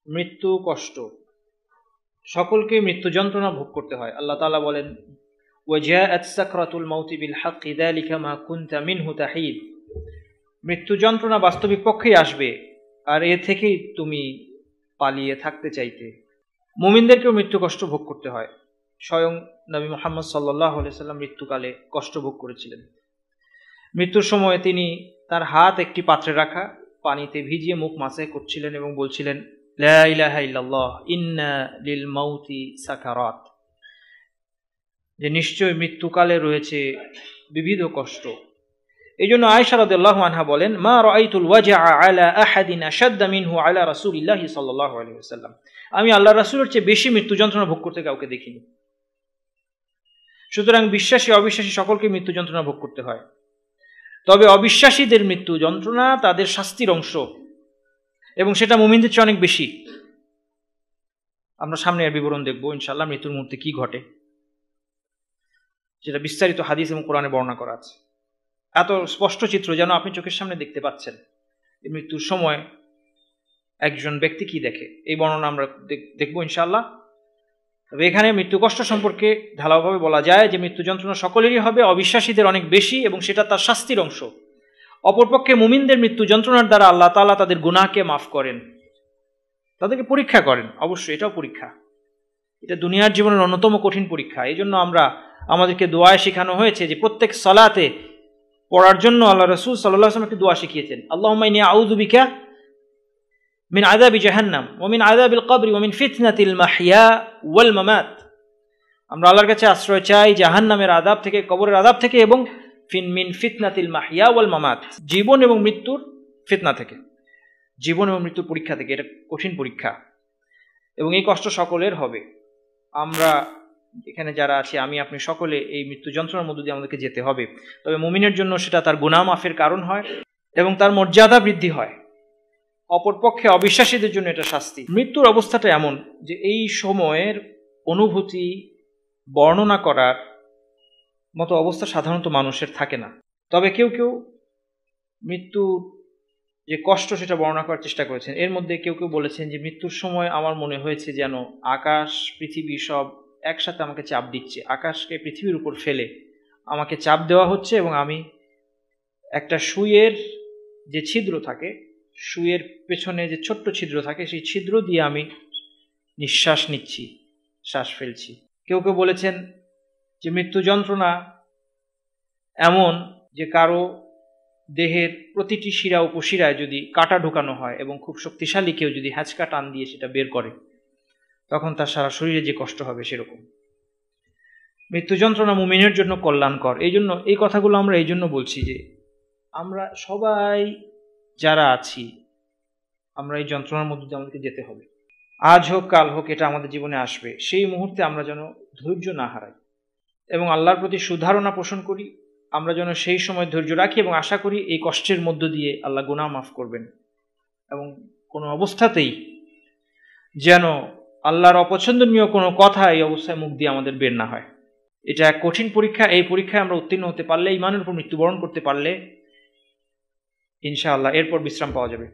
মৃত্যু কষ্ট, সকলকে মৃত্যু যন্ত্রণা ভোগ করতে হয়। আল্লাহ তাআলা বলেন, ওয়াজাআত সাকরাতুল মাউতি বিল হাক্কি যালিকা মা কুনতা মিনহু তাহিদ। মৃত্যু যন্ত্রণা বাস্তবিক পক্ষেই আসবে, আর এ থেকেই তুমি পালিয়ে থাকতে চাইতে। মুমিনদেরকেও মৃত্যু কষ্ট ভোগ করতে হয়। স্বয়ং নবী মুহাম্মদ সাল্লাল্লাহু আলাইহি সাল্লাম মৃত্যুকালে কষ্ট ভোগ করেছিলেন। মৃত্যুর সময় তিনি তার হাত একটি পাত্রে রাখা পানিতে ভিজিয়ে মুখ মাসাহ করছিলেন এবং বলছিলেন, লা ইলাহা ইল্লাল্লাহ ইন্না লিল মাউতি সাকারাত, যে নিশ্চয় মৃত্যুকালে রয়েছে বিবিধ কষ্ট। এই জন্য আয়েশা রাদিয়াল্লাহু আনহা বলেন, মা রাআইতুল ওয়াজআ আলা আহাদিন আশাদ্দা মিনহু আলা রাসূলিল্লাহি সাল্লাল্লাহু আলাইহি ওয়াসাল্লাম, আমি আল্লাহর রাসূলের চেয়ে বেশি মৃত্যু যন্ত্রণা ভোগ করতে কাউকে দেখিনি। সুতরাং বিশ্বাসী অবিশ্বাসী সকলকে মৃত্যু যন্ত্রণা ভোগ করতে হয়। তবে অবিশ্বাসীদের মৃত্যু যন্ত্রণা তাদের শাস্তির অংশ, এবং সেটা মুমিনদের চেয়ে অনেক বেশি। আমরা সামনে এর বিবরণ দেখব ইনশাআল্লাহ, মৃত্যুর মুহূর্তে কি ঘটে, যেটা বিস্তারিত হাদিস এবং কোরআনে বর্ণনা করা আছে। এত স্পষ্ট চিত্র যেন আপনি চোখের সামনে দেখতে পাচ্ছেন। এই মৃত্যুর সময় একজন ব্যক্তি কি দেখে, এই বর্ণনা আমরা দেখবো ইনশাআল্লাহ। তবে এখানে মৃত্যু কষ্ট সম্পর্কে ঢালাওভাবে বলা যায় যে মৃত্যু যন্ত্রণা সকলেরই হবে, অবিশ্বাসীদের অনেক বেশি, এবং সেটা তার শাস্তির অংশ। অপরপক্ষে মুমিনদের মৃত্যু যন্ত্রণার দ্বারা আল্লাহ তাআলা তাদের গুনাহকে মাফ করেন, তাদেরকে পরীক্ষা করেন। অবশ্যই এটাও পরীক্ষা, এটা দুনিয়ার জীবনের অন্যতম কঠিন পরীক্ষা। এই জন্য আমাদেরকে দোয়ায় শেখানো হয়েছে যে প্রত্যেক সালাতে পড়ার জন্য আল্লাহ রাসূল সাল্লাল্লাহু আলাইহি ওয়াসাল্লাম একটি দোয়া শিখিয়েছেন, আল্লাহুম্মা ইন্নী আউযু বিকা মিন আযাবি জাহান্নাম ওয়া মিন আযাবিল কবরি ওয়া মিন ফিতনাতিল মাহইয়া ওয়াল মামাত। আমরা আল্লাহর কাছে আশ্রয় চাই জাহান্নামের আযাব থেকে, কবরের আযাব থেকে, এবং মিন ফিতনাতিল মাহইয়া ওয়াল মামাত, জীবন এবং মৃত্যুর ফিতনা থেকে, জীবন এবং মৃত্যুর পরীক্ষা থেকে। এটা কঠিন পরীক্ষা এবং এই কষ্ট সকলের হবে। আমরা এখানে যারা আছি, আমি আপনি সকলে এই মৃত্যু যন্ত্রণার মধ্য দিয়ে আমাদেরকে যেতে হবে। তবে মুমিনের জন্য সেটা তার গুনাহ মাফের কারণ হয় এবং তার মর্যাদা বৃদ্ধি হয়। অপরপক্ষে অবিশ্বাসীদের জন্য এটা শাস্তি। মৃত্যুর অবস্থাটা এমন যে এই সময়ের অনুভূতি বর্ণনা করার মতো অবস্থা সাধারণত মানুষের থাকে না। তবে কেউ কেউ মৃত্যুর যে কষ্ট সেটা বর্ণনা করার চেষ্টা করেছেন। এর মধ্যে কেউ কেউ বলেছেন যে মৃত্যুর সময় আমার মনে হয়েছে যেন আকাশ পৃথিবী সব একসাথে আমাকে চাপ দিচ্ছে, আকাশকে পৃথিবীর উপর ফেলে আমাকে চাপ দেওয়া হচ্ছে, এবং আমি একটা সুইয়ের যে ছিদ্র থাকে, সুইয়ের পেছনে যে ছোট্ট ছিদ্র থাকে, সেই ছিদ্র দিয়ে আমি নিঃশ্বাস নিচ্ছি, শ্বাস ফেলছি। কেউ কেউ বলেছেন যে মৃত্যু যন্ত্রণা এমন যে কারো দেহের প্রতিটি শিরা উপশিরায় যদি কাঁটা ঢোকানো হয় এবং খুব শক্তিশালী কেউ যদি হ্যাঁচকা টান দিয়ে সেটা বের করে, তখন তার সারা শরীরে যে কষ্ট হবে সেরকম। মৃত্যু যন্ত্রণা মুমিনের জন্য কল্যাণকর। এই জন্য এই কথাগুলো আমরা এই জন্য বলছি যে আমরা সবাই যারা আছি, আমরা এই যন্ত্রণার মধ্যে দিয়ে আমাদেরকে যেতে হবে। আজ হোক কাল হোক এটা আমাদের জীবনে আসবে। সেই মুহূর্তে আমরা যেন ধৈর্য না হারাই এবং আল্লাহর প্রতি সুধারণা পোষণ করি। আমরা যেন সেই সময় ধৈর্য রাখি এবং আশা করি এই কষ্টের মধ্য দিয়ে আল্লাহ গুনাহ মাফ করবেন, এবং কোনো অবস্থাতেই যেন আল্লাহর অপছন্দনীয় কোনো কথা এই অবস্থায় মুখ দিয়ে আমাদের বের না হয়। এটা এক কঠিন পরীক্ষা। এই পরীক্ষায় আমরা উত্তীর্ণ হতে পারলে, ঈমানের উপর মৃত্যুবরণ করতে পারলে ইনশাআল্লাহ এরপর বিশ্রাম পাওয়া যাবে।